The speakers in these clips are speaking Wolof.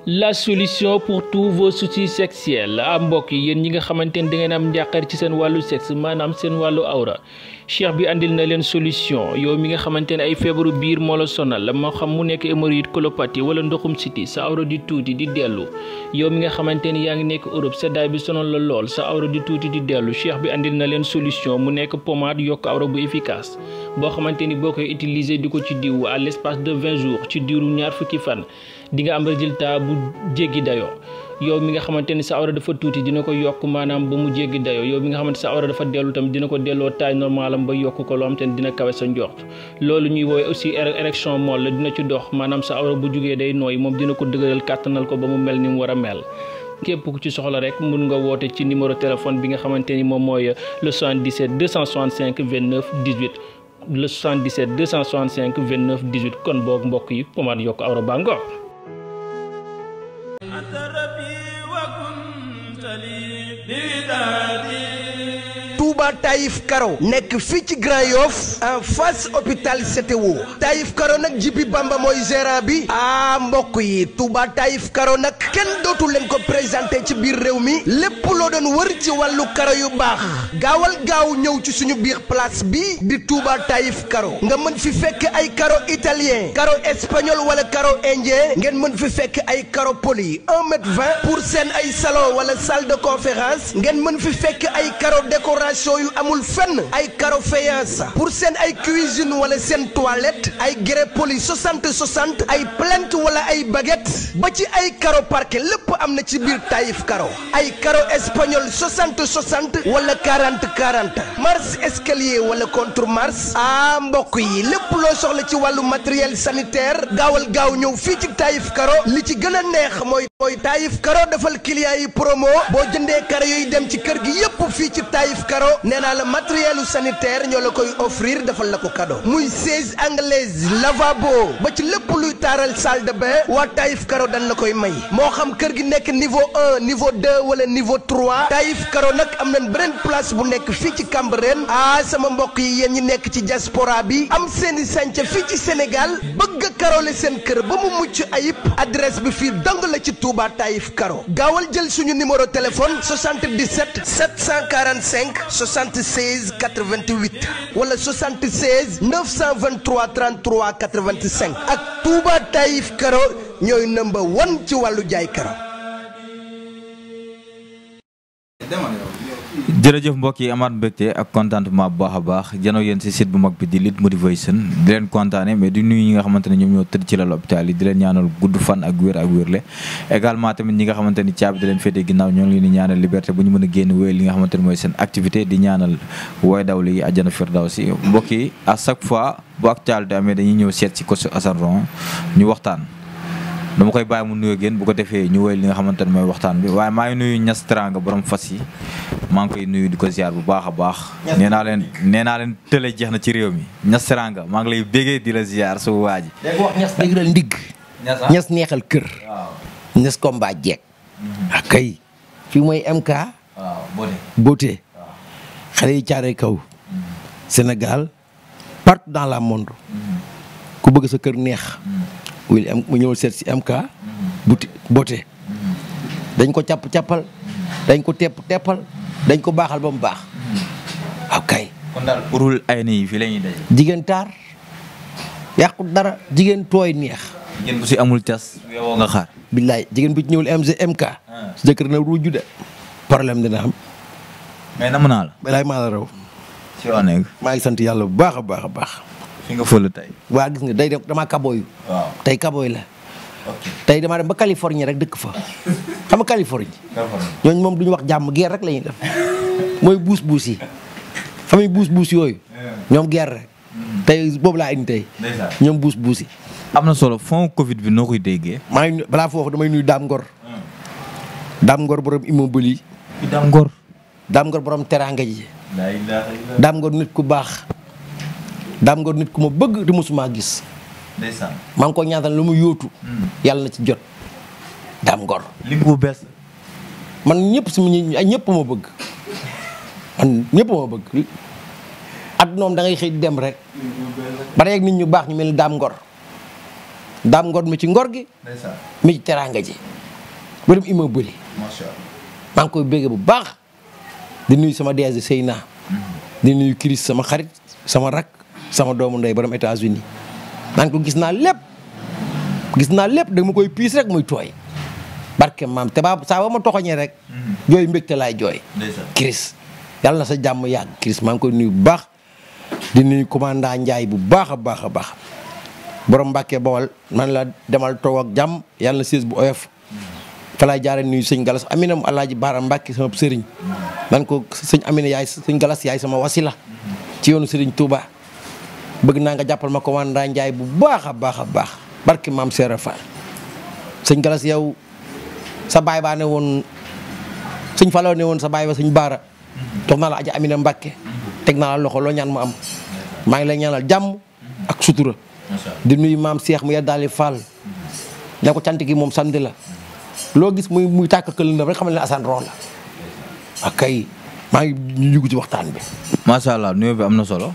La solution pour tous vos soucis sexuels mbokk yi yéen ñi nga xamante ni da ngeen am njàqare ci seen wàllu sexe maanaam seen wàllu awra cheikh bi andil na leen solution yow mi nga xamante ne ay feebaru biir moo la sonal moo xam mu nekk hémorroïde colopathie wala ndoxum siti sa awra di tuuti di dellu yow mi nga xamante ni yaa ngi nekk Europe seddaay bi sonal la lool sa awra di tuuti di dellu cheikh bi andil na leen solution mu nekk pommade yokk awra bu efficace boo xamante ni boo koy utiliser di ko ci diw à l'espace de 20 jours ci diiru ñaar fukki fan di nga am résultat bu jéggi dayoo yow mi nga xamante ni sa awra dafa tuuti dina ko yokk maanaam ba mu jéggi dayoo yow mi nga xamante sa awra dafa dellu tam dina ko delloo taille normale am ba yokk ko loo xam te ne dina kawe sa njort loolu ñuy woowee aussi érection molle la dina ci dox maanaam sa awra bu jugee day nooy moom dina ko dëgëral kàttanal ko ba mu mel ni mu war a mel. képp ku ci soxla rek mun nga woote ci numéro téléphone bi nga xamante ni moom mooy le 77 265 29 18 le 77 265 29 18 kon boog mbokk yi pommade yokk awra baa ngoog. Touba Taïf Karo nekk fii ci Grand Yoff en face hôpital CTO Taïf Karo nag Jibi Bamba mooy gérant bi mbokk yi Touba Taïf Karo nag kenn dootu leen ko présenté ci biir réew mi lépp loo doon wër ci wàllu karo yu baax gaawal gaaw ñëw ci suñu biir place bi di Touba Taïf Karo nga mën fi fekk ay karo italien karo espagnol wala karo indien ngeen mën fi fekk ay karo poli 1,20 m pour seen ay salon wala salle de conférence ngeen mën fi fekk ay karo décoration yu amul fenn ay karo faïence pour seen ay cuisine wala seen toilette ay grès poli 60 ay plinthe wala ay baguette ba ci ay karo parquet lépp am na ci biir Taïf Karo ay karo espagnol 60 wala 40 marche escalier wala contre marche mbokk yi lépp loo soxla ci wàllu matériel sanitaire gaawal gaaw ñëw fii ci Taïf Karo li ci gën a neex mooy Taïf Karo defal client yi promo boo jëndee karo yooyu dem ci kër gi yépp fii ci Taïf Karo nee naa la matériel sanitaire ñoo la koy offrir defal la ko cadeau muy siège anglaise lavabo ba ci lépp luy taaral salle de bain waa Taïf Karo dañ la koy may moo xam kër gi nekk niveau 1 niveau 2 wala niveau 3 Taïf Karo nag am nañ beneen place bu nekk fii ci Cambérène sama mbokk yi yéen ñi nekk ci diaspora bi am seeni sànca fii ci Sénégal bëgg a karole seen kër ba mu mucc ayib adresse bi fii dong la ci Touba Taïf Karo gaawal jël suñu numéro téléphone 77 745 76 88 wala 76 923 33 85 ak Touba Taïf Karo ñooy number 1 ci wàllu jaay karo. jërëjëf mbokk yi amaat mbégte ak contentement bu baax a baax janoo yéen si site bu mag bi di Lutte Motivation di leen kontaane mais di nuyu ñi nga xamante ne ñoom ñoo tëdd ci lal hôpital yi di leen ñaanal gudd fan ak wérle également tamit ñi nga xamante ni caabi di leen féetee ginnaaw ñoo ngi leen di ñaanal liberté bu ñu mën a génn wéy li nga xamante ne mooy seen activité di ñaanal wooy daw li àjjana firdawsi mbokk yi à chaque fois bu actualité amee dañuy ñëw seet si coach Assane Ron ñu waxtaan dama koy bàyyi mu nuyoo génn bu ko defee ñu woy li nga xamante ne mooy waxtaan bi waaye maa ngi nuyu Ñas Teranga borom fas yi maa ngi koy nuyu di ko ziar bu baax a baax nee naa leen tële jeex na ci réew mi Ñas Teranga maa ngi lay bégee di la ziar su waa ji léegi wax Ñas dëgëral ndigg Ñas neexal kër Ñas combat jeeg akay fii mooy MK beauté xale yi caaree kaw Sénégal partout dans le monde ku bëgg sa kër neex mu ñëwal seet si MK beauté dañ ko cappal dañ ko teppal dañ ko baaxal ba mu baax kay kon daal urul ay nii fii la ñuy daje jigéen taar yàqut dara jigéen tooy neex jigéen bu si amul cas yow nga xaar billaay jigéen bu ci ñëwul MK su jëkkër na ruuju de problème dina am mais nam naa la balaay maa la raw si waa nekk maa ngi sant yàlla bu baax a baax fi nga fël tey waa gis nga day dem damaa kabooyu waaw tey kabooy la tey damaa dem ba Californie rek dëkk fa xam nga Californie ñooñu moom du ñu wax jàmm guerre rek la ñuy def mooy buus yi famille buus yooyu ñoom guerre rek tey boobu laa indi tey ñoom buus yi am na solo fond Covid bi noo koy déggee maa ngi balaa foofu damay nuyu Dame Ngor borom immobilier yi Dame Ngor borom teraanga ji Dame Ngor nit ku baax Dame Ngor nit ku ma bëgg te mosuma gis ndeysaan maa ngi ko ñaatal lu mu yóotu yàlla na ci jot Dame Ngor lim bu bees man ñëpp ma bëgg at noom da ngay xëy dem rek ba rek nit ñu baax ñu mel ni Dame Ngor mi ci ngor gi mi ci teraanga ji borom immeuble yi. macha allah maa ngi koy bégge bu baax di nuyu sama DG Seyna. di nuyu Chris sama xarit sama rak sama doomu ndey borom États-Unis maa ngi ko gis naa lépp da ma koy piis rek muy tooy barke maam te saa ba ma toxoñee rek jooy mbégte laay jooy. Chris yàlla na sa jàmm yàgg Chris maa ngi koy nuyu bu baax di nuyu commandant Ndiaye bu baax a baax a baax borom Mbàkke Bawal man la demal toog ak jàmm yàlla na siis bu oyof fa laay jaaree nuyu sëñ Galas Amina mu Alaaji Baara Mbàkke sama sëriñ man ko sëñ Amina yaay sëñ Galas yaay sama wasila ci yoonu sëriñ Touba bëgg naa nga jàppal ma commandant Ndiaye bu baax a baax a baax barke maam Seera Fall sëñ Galas yow sa baay baa ne woon sëñ Faloo ne woon sa baay ba sëñ Baara jox naa la aja Amina Mbàkke teg naa la loxo loo ñaan mu am maa ngi lay ñaanal jàmm ak sutura di nuyu maam Cheikh mu yeddaali Fall ne ko cant gi moom samedi la loo gis muy tàkk kël na rek xamal ne Assane Ron la ak kay maa ngi ñu ci waxtaan bi. macha allah nuyoo bi am na solo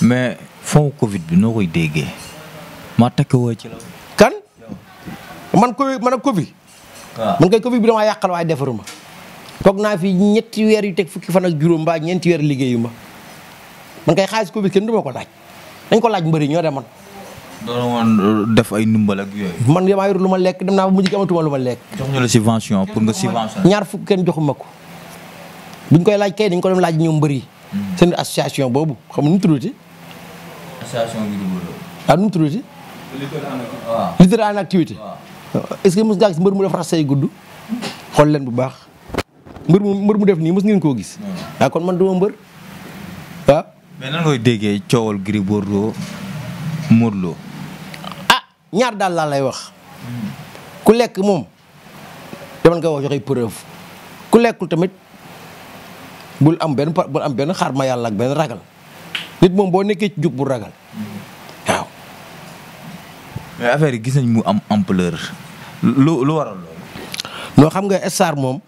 mais fond Covid bi noo koy déggee maa takk woo ci la. kan man ak Covid. waaw man kay Covid bi damaa yàqal waaye defaruma toog naa fi ñetti weer yu teg fukki fan ak juróom mbaa ñeenti weer liggéeyu ma man kay xaalis Covid kenn du ma ko laaj dañ ko laaj mbëri ñoo demoon. doon woon def ay ndimbal ak yooyu. man damaa yor lu ma lekk dem naa ba mujj gi amatuma lu ma lekk. jox ñu la subvention pour nga subvention. ñaar fukk kenn joxuma ko buñ koy laaj kay dañ ko dem laaj ñoom mbëri seen association boobu xam nga nu mu tuddati. association bi du nu mu tuddati. leader en activité. est-ce que mos ngaa gis mbër mu def rax say gudd. xool leen bu baax mbër mu def nii mos ngeen koo gis. waaw kon man duma mbër waaw. mais nan ngay déggee coowal Gris Bordeaux Modou Lo. ñaar daal laa lay wax ku lekk moom demal nga wax joxe preuve ku lekkul tamit bul am benn xaar ma yàlla ak benn ragal nit moom boo nekkee ci jub bu ragal waaw. mais affaire yi gis nañ mu am ampleur lu waral loolu. noo xam nga star moom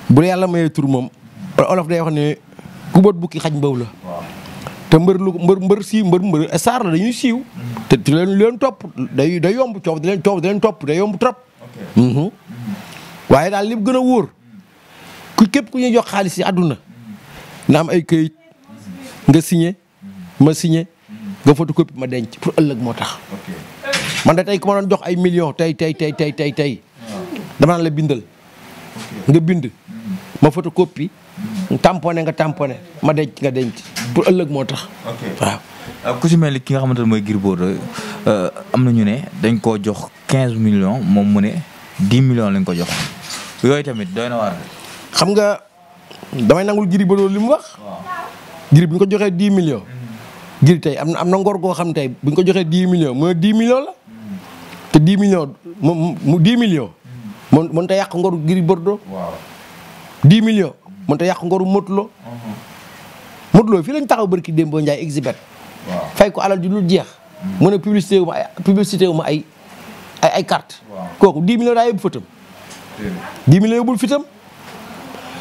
bu yàlla mayee tur moom olof day wax ne ku bët bukki xaj mbaw la. te mbër star la dañuy siiw. te leen topp day yomb coow di leen topp day yomb trop. waaye daal li gën a wóor képp ku ñuy jox xaalis ci àdduna na am ay këyit nga signé ma signé nga photocopie ma denc pour ëllëg moo tax. man de tey ku ma doon jox ay millions tey dama naan la bindal nga bind ma photocopie tamponné nga tamponné ma denc nga denc pour ëllëg moo tax. waaw. ku si mel ni ki nga xamante ne mooy Gris Bordeaux am na ñu ne dañ koo jox 15 millions moom mu ne 10 millions lañ ko jox yooyu tamit doy na waar. xam nga damay nangul Gris Bordeaux li mu wax. Gris bu ñu ko joxee 10 millions. Gris tey am na ngor goo xam tey bu ñu ko joxee 10 millions mooy 10 millions la te 10 millions mu 10 millions. mën ta yàq ngoru Gris Bordeaux. 10 millions mën ta yàq ngoru Modou Lo. Modou Lo fii lañ taxaw barki Demba Ndiaye exhibit. fay ko alal ju dul jeex. mu ne publicité wu ma ay carte kooku 10 millions daa yóbbu fitam. 10 millions yóbbul fitam.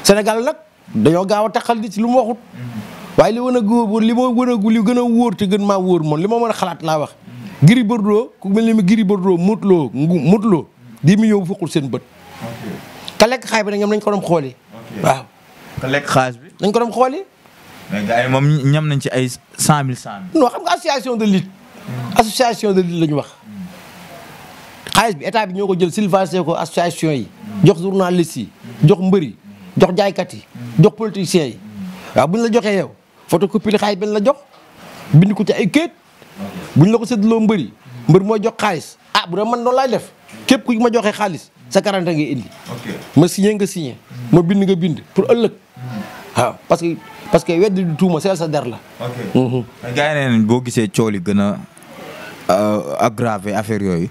Sénégal nag dañoo gaaw a taxal di ci lu mu waxut. waaye li gën a wóor te gën maa wóor moom li ma mën a xalaat laa wax. Gris Bordeaux ku mel ni Gris Bordeaux Modou Lo 10 millions bu fekkul seen bët. ka lekk xaay bi nag ñoom nañ ko doon xooli. waaw. ka lekk xaalis bi. nañ ko doon xooli. mais gars yi moom ñam nañ ci ay 100 000. non xam nga association de lutte. association de lutte la ñu wax. xaalis bi état bi ñoo ko jël sylvancé ko association yi. jox journalistes yi. jox mbër yi. jox jaaykat yi. jox politiciens yi. waaw bu ñu la joxee yow photocopie li xaalis bi la jox. bind ko ci ay kayit. bu ñu la ko séddaloo mbër yi. mbër mooy jox xaalis. bu dee man noonu laay def. képp ku ma joxee xaalis sa karante nga indi. ma signé nga signé. ma bind nga bind pour ëllëg. waaw parce que weddi du tuuma seel sa der la. gars yi nee nañ boo gisee coow li gën a aggravé affaire yooyu.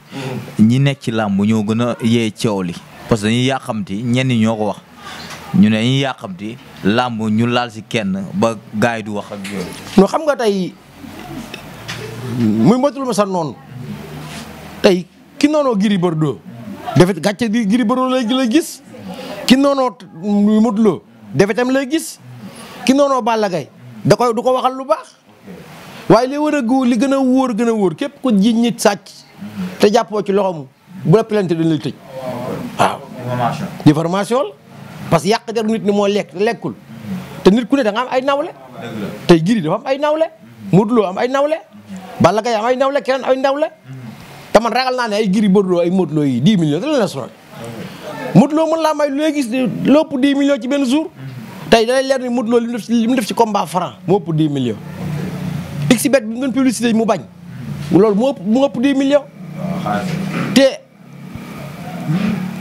ñi nekk ci làmb ñoo gën a yee coow li. parce que dañuy yàqamti ñenn ñi ñoo ko wax ñu ne dañuy yàqamti làmb ñu laal si kenn ba gars yi du wax ak yooyu. non xam nga tey muy motul ma sax noonu tey ki noonoo Gris Bordeaux defet gàcce di Gris Bordeaux lay gis ki noonoo Modou Lo defetam lay gis ki noonoo Balla Gaye du ko waxal lu baax waaye li li gën a wóor képp ko jiñ nit sàcc te jàppoo ci loxoom bu la plainte dañ lay tëj waaw diffamation la parce que yàq deru nit ni moo lekkul te nit ku ne da nga am ay nawle tey Gris dafa am ay nawle Modou Lo am ay nawle Balla Gaye am ay nawle keneen ay nawle te man ragal naa ne ay Gris Bordeaux ay Modou Lo yi 10 millions da la sonal Modou Lo mën laa may léegi lépp 10 millions ci benn jour tey da lay leer ni Modou Lo li mu def ci combat franc moo ëpp 10 millions xbet bi mu doon publicité mu bañ loolu mu ëpp 10 millions te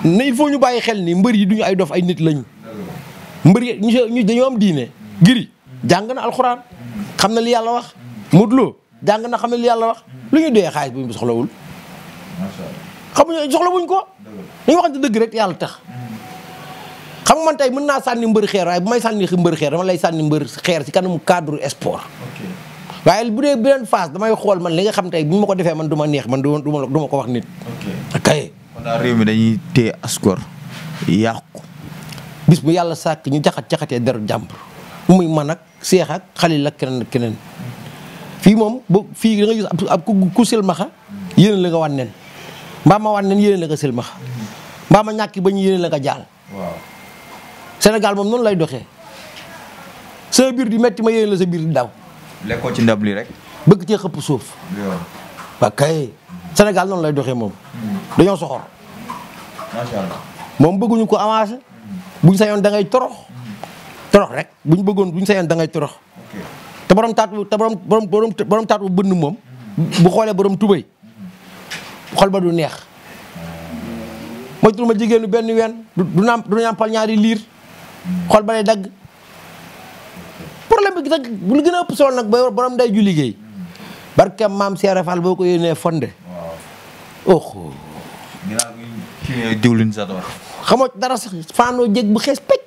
ne il faut ñu bàyyi xel ni mbër yi duñu ay dof ay nit lañu mbër yi ñu dañoo am diine Gris jàng na alxuraan xam na li yàlla wax Modou Lo jàng na xam na li yàlla wax lu ñu doyee xaalis bu ñu soxlawul xamuñu soxlawuñ ko dañu waxante dëgg rek yàlla tax xam nga man tey mën naa sànni mbër xeer waaye bu may sànni mbër xeer dama lay sànni mbër xeer ci kanamu cadre sport waaye bu dee beneen phase damay xool man li nga xam tey bu ma ko defee man du ma neex man du ma ko wax nit kay kon daal réew mi dañuy téye askor yàqu bis bu yàlla sàkk ñu jaxatee deru jàmbur muy man ak seex ak xalil ak keneen ak keneen fii moom fii da nga gis ab ku silmaxa yéene la nga wan nen mbaa ma wan nen yéene la nga silmaxa mbaa ma ñàkki ba ñu yéene la nga jaal waaw Sénégal moom noonu lay doxee sa biir di metti ma yéene la sa biir di daw lekkoo ci ndab li rek bëgg cee xëpp suuf waa kay Sénégal noonu lay doxee moom dañoo soxor macha allah moom bëgguñu ko avancé buñ sañoon da ngay torox rek buñ buñ sañoon da ngay torox te borom taat bu bënn moom bu xoolee borom tubay xol ba du neex moytul ma jigéenu benn ween du nàmpal ñaari liir xol ba lay dagg problème bi nag bu gën a ëpp solo nag ba borom day ju liggéey barke maam Seere Fall boo ko yéenee fonde oh diwlin sa door xamoo dara sax faanoo jég bu xees pecc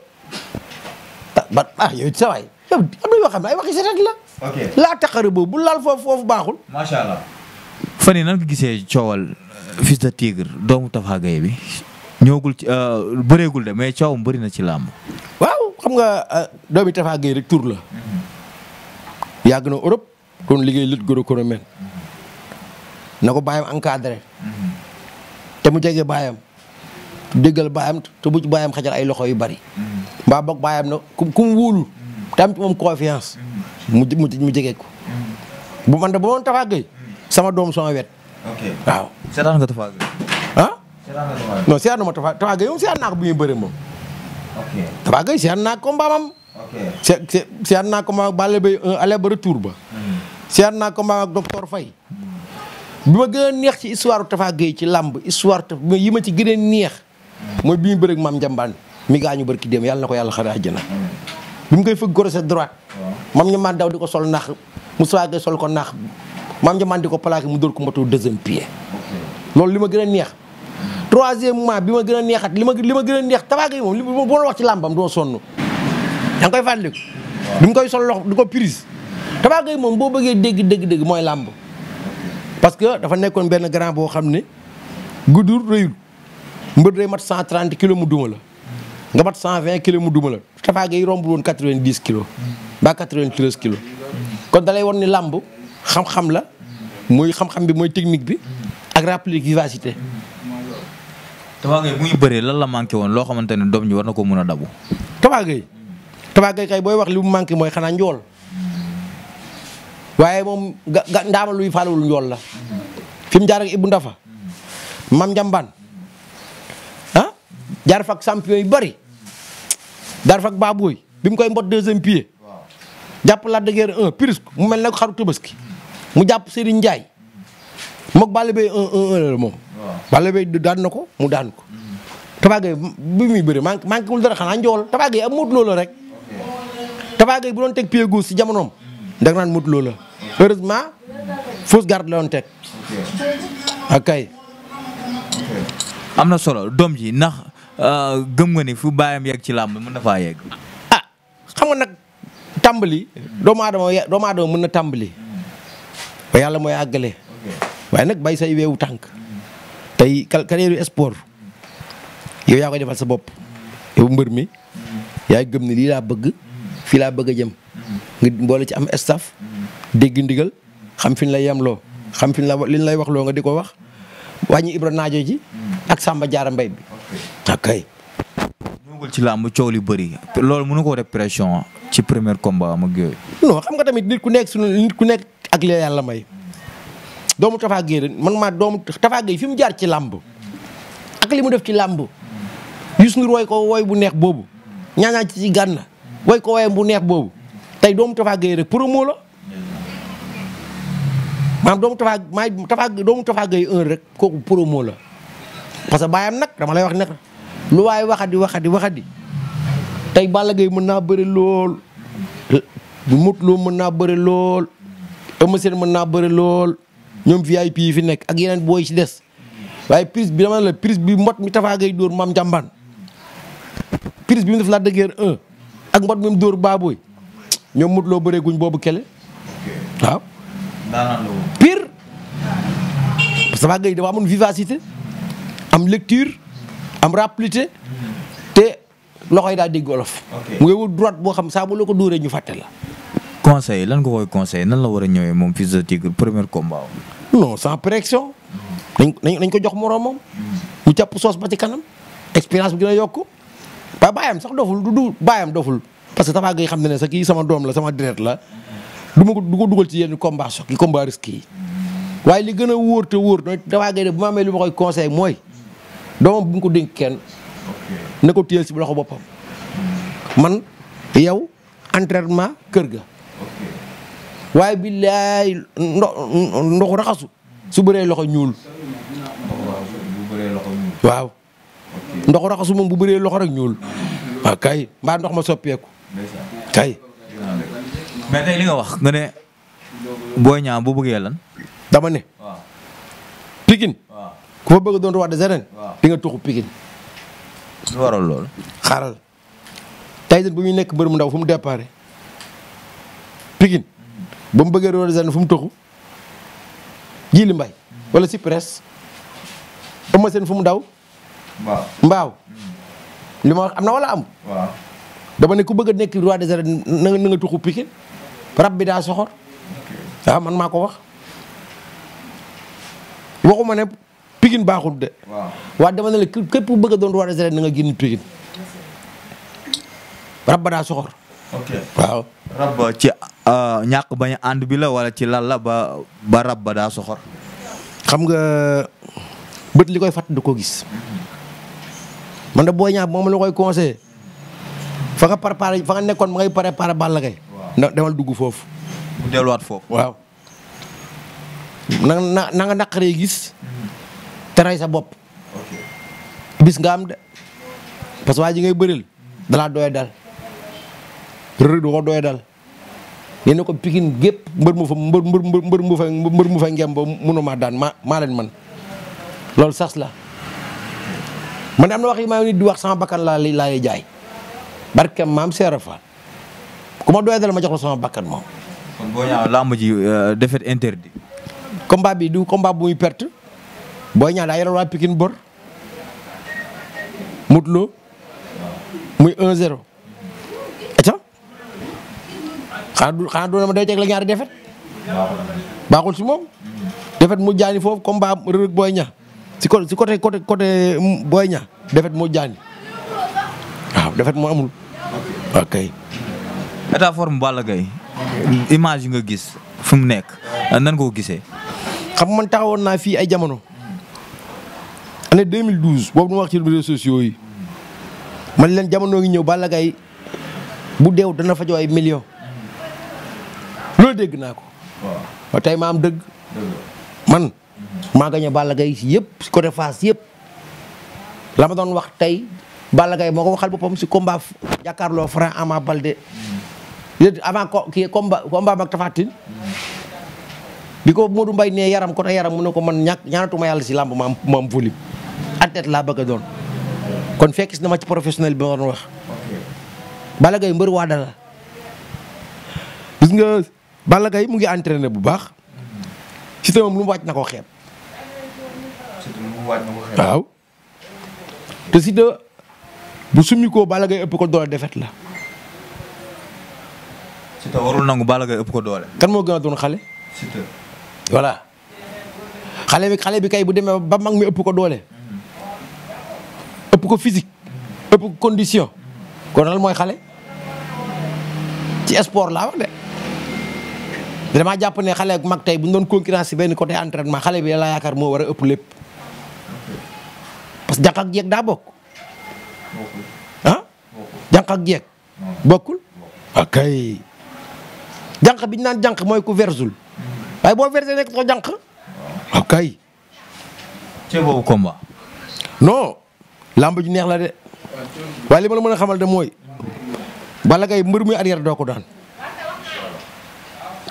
yow sa waay yow am na yoo xam ne ay waxi setet la laa taxari boobu bu laal foofu baaxul macha allah fan yi nan nga gisee coowal Fils de Tigre doomu Tapha Gueye bi ñëwagul ci bëreegul de mais coowam bëri na ci làmb waaw xam nga doomi Tapha Gueye rek tur la yàgg na Europe doon liggéey lutte gréco-romaine na ko bàyyam encadré te mu jege bàyyam déggal bàyyam te bu ci bàyyam xajal ay loxo yu bari mbaa boog bàyyam na ku mu wóolu te am ci moom confiance mu jege ko bu man de bu ma Tapha Gueye sama doom sama wet waaw seetaan nga Tapha Gueye non seetaan ma Tapha Gueye moom seetaan naa ko bu ñuy bëre moom Tapha Gueye seetaan naa ko mbaamam seetaan naa ko mbaam Balla Gaye aller ba retour ba seetaan naa ko mbaam ak docteur Faye bi ma gën a neex ci histoire Tapha Gueye ci làmb histoire yi ma ci gën a neex mooy bi mu bëre ak Mame Ndiambane mi gaañu barki dem yàlla na ko yàlla xare àjjana bi mu koy fëgg crochet droite Mame Ndiambane daw di ko sol naax Moustapha Gueye sol ko naax Mame Ndiambane di ko plaqué mu dóor ko moto deuxième pied loolu li ma gën a neex troisièmement bi ma gën a neexat li ma gën a neex Tapha Gueye moom li ma boo wax ci làmbam doo sonn da nga koy fàttaliku bi mu koy sol loxo di ko prise Tapha Gueye moom boo bëggee dégg mooy làmb parce que dafa nekkoon benn grand boo xam ne guddur rëyul mbër day mat 130 kilos mu duma la nga mat 120 kilos mu duma la Tapha Gueye rombul woon 90 kilos ba 93 kilos kon da lay won ni làmb xam-xam la mooy xam-xam bi mooy technique bi ak rapide vivacité. Tapha Gueye bu ñu bëree lan la manqué woon loo xamante ne doom ñi war na ko mën a dabu. Tapha Gueye kay booy wax li mu manqué mooy xanaa njool waaye moom ndaama luy faalewul njool la fi mu jaar ak Ibou Ndafa Mame Ndiambane jaar fa ak champion yu bari jaar fa ak Baboy bi mu koy mbot deuxième pied jàpp Lac de Guiers 1 prise mu mel ne ko xaru Tabaski mu jàpp Serigne Ndiaye moog Balla Gaye 1-1 la moom. Balla Gaye daan na ko mu daan ko. Tapha Gueye bi muy bëri manqué wul dara xanaa njool Tapha Gueye am Modou Lo la rek Tapha Gueye bu doon teg pied gauche ci jamonoom da nga naan Modou Lo la heureusement fausse garde la doon teg. ok. am na solo doom ji ndax gëm nga ni fu baayam yegg ci làmb mën na faa yegg. xam nga nag tàmbali doomu aadama mën na tàmbali ba yàlla mooy àggale waaye nag bay say weewu tànk tey carrière sport yow yaa koy defal sa bopp yow mbër mi yaay gëm ni lii laa bëgg fii laa bëgg a jëm nga boole ci am staff dégg ndigal xam fi ñu lay yemloo xam fi ñu lay wax loo nga di ko wax wàññi Ibra naajo ji ak Samba Jaara Mbay bi ok. ñëwagul ci làmb coow li bëri loolu mënu ko def pression ci premier combat am ak yooyu. non xam nga tamit nit ku nekk ak li yàlla may. doomu Tafa Gueye doomu Tafa Gueye fi mu jaar ci làmb ak li mu def ci làmb Youssou Ndour woy ko woy bu neex boobu ñaañaa ci gànna woy ko woyam bu neex boobu tey doomu Tafa Gueye rek promo la maanaam doomu Tafa Gueye 1 rek kooku promo la parce que baayam nag dama lay wax nag lu waay waxadi tey Balla Gaye mën naa bëri lool Modou Lo mën naa bëri lool Eumeu Sène mën naa bëri lool ñoom VIP yi fi nekk ak yeneen booy ci des waaye prise bi dama la prise bi mbot mi Tafa Gueye dóor Mame Ndiambane prise bi mu def Lac de Guiers 1 ak mbot mi mu dóor Baboy ñoom Modou Lo bëree guñ boobu kele waaw. pire parce que Tafa Gueye dafa amoon vivacité am lecture am rapidité te loxo yi daa dégg olof. mu ngi wut droite boo xam saa bu la ko dóoree ñu fàtte la. conseil lan nga koy conseil nan la war a ñëwee moom Fils de Tigre premier combat. non sans pression. nañ ko jox moroomam. mu jàpp soos ba ci kanam. expérience bi dina yokku. ba baayam sax doful du baayam doful parce que Tafa Gueye xam ne ne sa kii sama doom la sama deret la du ko dugal ci yenn combat choc yi combat risque yi. waaye li gën a wóor te wóor Tafa Gueye de bu ma amee lu ma koy conseil mooy doomam bu mu ko dénk kenn. ne ko téyel si loxo boppam. man yow entraînement kër ga. waaye billaay ndoxu raxasu su bëree loxo ñuul. waaw. ndoxu raxasu moom bu bëree loxo rek ñuul. waaw kay mbaa ndox ma soppeeku. kay. mais tey li nga wax nga ne Boy Niang bu bëggee lan. dama ne. Pikine. ku fa bëgg doon roi des arènes. di nga tuxu Pikine. lu waral loolu. xaaral Tyson bu muy nekk mbër mu ndaw fu mu déparé Pikine ba mu bëggee roi des arènes fu mu tuxu Jili Mbay wala si presse Eumeu Sène fu mu daw. mbaaw li ma wax am na wala am. dama ne ku bëgg a nekk roi des arènes na nga tuxu Pikine rab bi daa soxor. waaw man maa ko wax waxuma ne Pikine baaxul de. waaw dama ne la képp ku bëgg a doon roi des arènes na nga génn Pikine rab ba daa soxor. waaw. rab ba ci ñàkk bañ a ànd bi la wala ci lan la ba rab ba daa soxor. xam nga bët li koy fàtt da koo gis. man de Boy Niang moom la koy conseillé fa nga préparé fa nga nekkoon ma ngay préparé Balla Gaye. waaw demal dugg foofu. mu delluwaat foofu. waaw. na nga naqaree gis. te rey sa bopp. bis nga am de parce que waa ji ngay bëril dalaa doye dal rëdd du ko doye dal yéen ko Pikine gépp mbër mu fa ngem ba mënuma daan maa leen man loolu sas la man am na wax yi maa nit di wax sama bakkan laa lay jaay barke maam Seera Fall ku ma doye dal ma jox la sama bakkan moom. kon boo ñaaw lamb ji défaite interdit. combat bi du combat bu muy perte Boy Niang daa yoral waa Pikine bor Modou Lo muy 1-0 aca xanaa doona ma day teg la ñaari défaite baaxul si moom défaite mu jaani foofu combat Reug Boy Niang si côté Boy Niang défaite mu jaani waaw défaite moo amul ok. état forme Balla Gaye image yi nga gis fu mu nekk nan nga ko gisee. xam man taxawoon naa fii ay jamono année 2012 boobu nu wax ci réseaux sociaux yi man leen jamono ngi ñëw Balla Gaye bu deew dana fa jox ay millions loolu dégg naa ko. waaw tey ma am dëgg. man maa gañe Balla Gaye si yëpp si côté Fass yëpp la ma doon wax tey Balla Gaye moo ko waxal boppam si combat jàkkaarloo Franc Ama Baldé avant kii combat mag Tapha Tine bi ko Modou Mbaye ne yaram côté yaram mu ne ko man ñaanatuma yàlla si làmb ma am volume athlète laa bëgg a doon kon fekkis na ma ci professionnel bi ma doon wax. Balla Gaye mbër waa dala gis nga Balla Gaye mu ngi entraîné bu baax Siteu moom lu mu wàcc na ko xeeb. waaw te Siteu bu summi ko Balla Gaye ëpp ko doole defet la. Siteu warul nangu Balla Gaye ëpp ko doole. kan moo gën a doon xale. Siteu. voilà xale bi kay bu demee ba mag mi ëpp ko doole ëpp ko physique ëpp ko condition kon lan mooy xale ci sport laa wax de damaa jàpp ne xale ak mag tey bu ñu doon concurrence benn côté entraînement xale bi la yaakaar moo war a ëpp lépp parce que jànq ak jeeg daa bokk ah jànq ak jeeg bokkul ok jànq bi ñu naan jànq mooy ku versul waaye boo versé nekk soo jànq ok ci boobu combat non lamb ju neex la de waaye li ma la mën a xamal de mooy Balla Gaye mbër muy arrière doo ko daan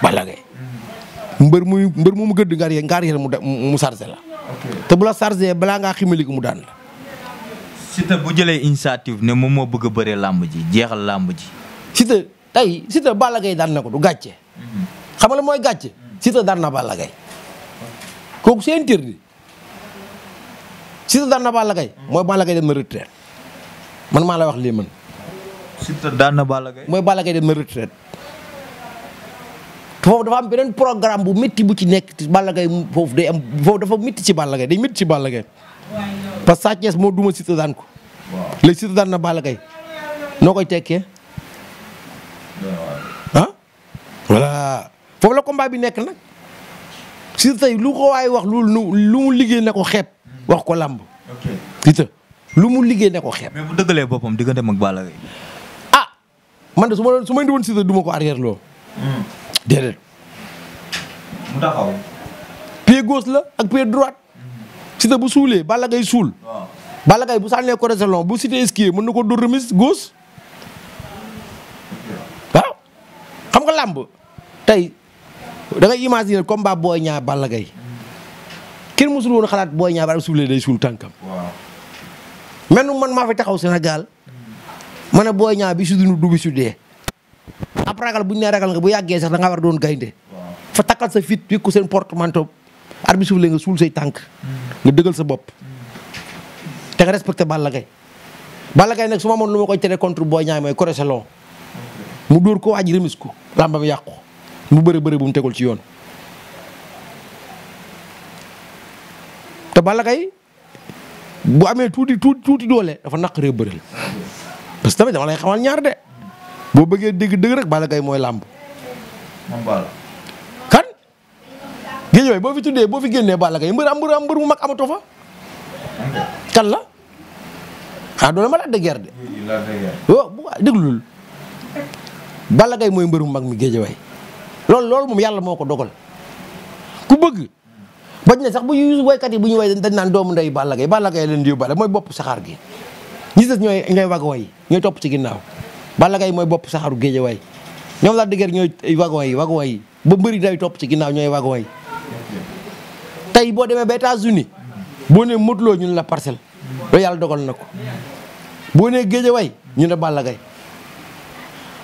Balla Gaye mbër mu gëdd nga arrière mu chargé la te bu la chargé balaa ngaa ximaliku mu daan la. Siteu bu jëlee initiative ne moom moo bëgg a bëree làmb ji jeexal làmb ji. Siteu Balla Gaye daan na ko du gàcce. xam nga la mooy gàcce. Siteu daan na Balla Gaye kooku c'est interdit Siteu daan na Balla Gaye mooy Balla Gaye dem na retraite man maa la wax lii man. Siteu daan na Balla Gaye mooy Balla Gaye dem na retraite foofu dafa am beneen programme bu métti bu ci nekk ci Balla Gaye foofu day am foofu dafa métti ci Balla Gaye day métti ci Balla Gaye parce que Sa Thiès moo duma Siteu daan ko. léegi Siteu daan na Balla Gaye noo koy tekkee ah voilà foofu la combat bi nekk nag Siteu tey lu ko waaye wax lu mu liggéey ne ko xeeb wax ko làmb. Siteu lu mu liggéey ne ko xeeb. mais bu dëggalee boppam digganteem ak Balla Gaye. ah man de su ma indi woon Siteu du ma ko arrière loo. déedéet. mu taxaw. pied gauche la ak pied droite. Siteu bu suulee Balla Gaye suul. waaw Balla Gaye bu sànnee ko reselon bu Siteu esquivé mën na ko dóor remise gauche. waaw xam nga làmb tey da ngay imaginer combat Boy Niang Balla Gaye kenn mësul woon xalaat Boy Niang ba suulee day suul tànkam. waaw. mel man maa fi taxaw Sénégal ma ne Boy Niang bi su dund du bi su dee. ab ragal bu ñu nee ragal nga bu yàggee sax da nga war a doon gaynde fa takkal sa fit bi ko seen portemanteau arbi suuf la nga suul say tànk nga dëggal sa bopp te nga respecté Balla Gaye Balla Gaye nag su ma amoon lu ma koy tere contre Boy Niang mooy correction mu dóor ko waaj remis ko làmbam yàqu mu bëre bu mu tegul ci yoon te Balla Gaye bu amee tuuti doole dafa naqaree bëreel parce que tamit dama lay xamal ñaar de boo bëggee dëgg rek Balla Gaye mooy làmb. moom Balla. kan. géej waay boo fi génnee Balla Gaye mbër mu mag amatoo fa. kan la. ah doole ma la de guerre de. waaw bu déglul Balla Gaye mooy mbër mu mag mi géej waay loolu moom yàlla moo ko dogal ku bëgg. bañ ne sax bu ñu woykat yi bu ñu woy dañ naan doomu ndey Balla Gaye leen di yóbbaale mooy bopp saxaar gi. ñi des ñooy wagon yi ñooy topp ci ginnaaw. Balla Gaye mooy bopp saxaru géejawaay ñoom laa dëgër ñooy wagon yi ba mbëri day topp ci ginnaaw ñooy wagon yi tey boo demee ba États-Unis boo nee Modou Lo ñu ne la Parcelles loolu yàlla dogal na ko boo nee géejawaay ñu ne Balla Gaye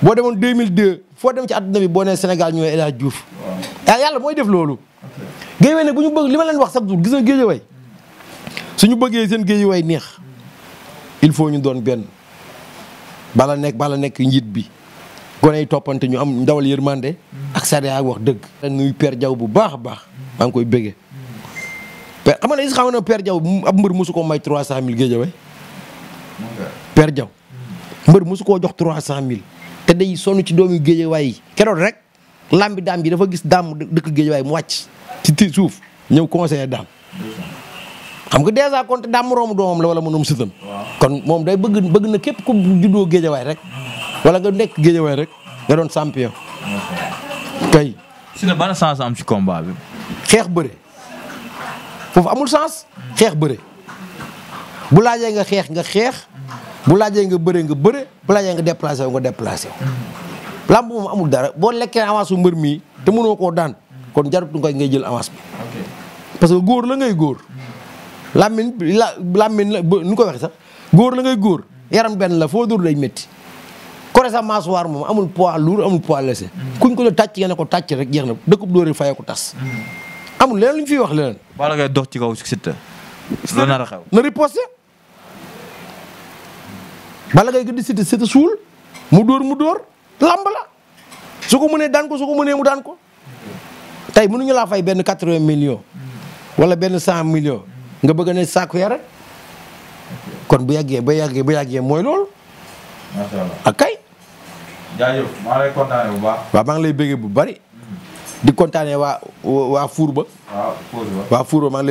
boo demoon 2002 foo dem ci àdduna bi boo nee Sénégal ñooy El Hadj Diouf yàlla mooy def loolu géejawaay ne bu ñu bëgg li ma leen wax chaque jour gis nga géejawaay suñu bëggee seen géejawaay neex il faut ñu doon benn bala nekk njiit bi gone yi toppante ñu am ndawal yërmande ak sariya wax dëgg. nuy Père Diaw bu baax a baax maa ngi koy bëggee xam nga ne Père Diaw ab mbër mosu koo may 300000 géejawaay Père Diaw mbër mosu koo jox 300000 te day sonn ci doomu géejawaay yi keroog rek lambi daam ji dafa gis daam dëkk géejawaay mu wàcc ci suuf ñëw conseiller daam xam nga dèjà kon te daam moroomu doomam la wala mënum sëtam kon moom day bëgg na képp ku juddoo géejawaay rek wala nga nekk géejawaay rek nga doon champion kay. si ne ban sens am ci combat bi. xeex bëre foofu amul sens xeex bëre bu laajee nga xeex bu laajee nga bëre bu laajee nga déplacé wu. lamb moom amul dara boo lekkee avance su mbër mii te mënoo koo daan kon jarut nga ngay jël avance bi parce que góor la ngay góor. làmmiñ la nu ko waxee sax góor la ngay góor yaram benn la foo dóor day métti kore sa mâchoire moom amul poids lourd amul poids léger kuñ ko la tàcc nga ne ko tàcc rek jeex na dëkkub dóor yi fayee ko tas amul leneen lu ñu fiy wax leneen. Balla Gaye dox ci kaw Siteu loolu nar a xew. na riposté Balla Gaye gën di Siteu suul mu dóor lamb la su ko mënee daan ko su ko mënee mu daan ko tey mënuñu laa fay benn 80 millions wala benn 100 millions. nga bëgg ne saako ya rek kon bu yàggee mooy loolu. macha allah ak kay. jaajëf maa lay kontaane bu baax. waaw maa ngi lay bëggee bu bari. di kontaane waa Four ba. waa Four ba maa ngi lay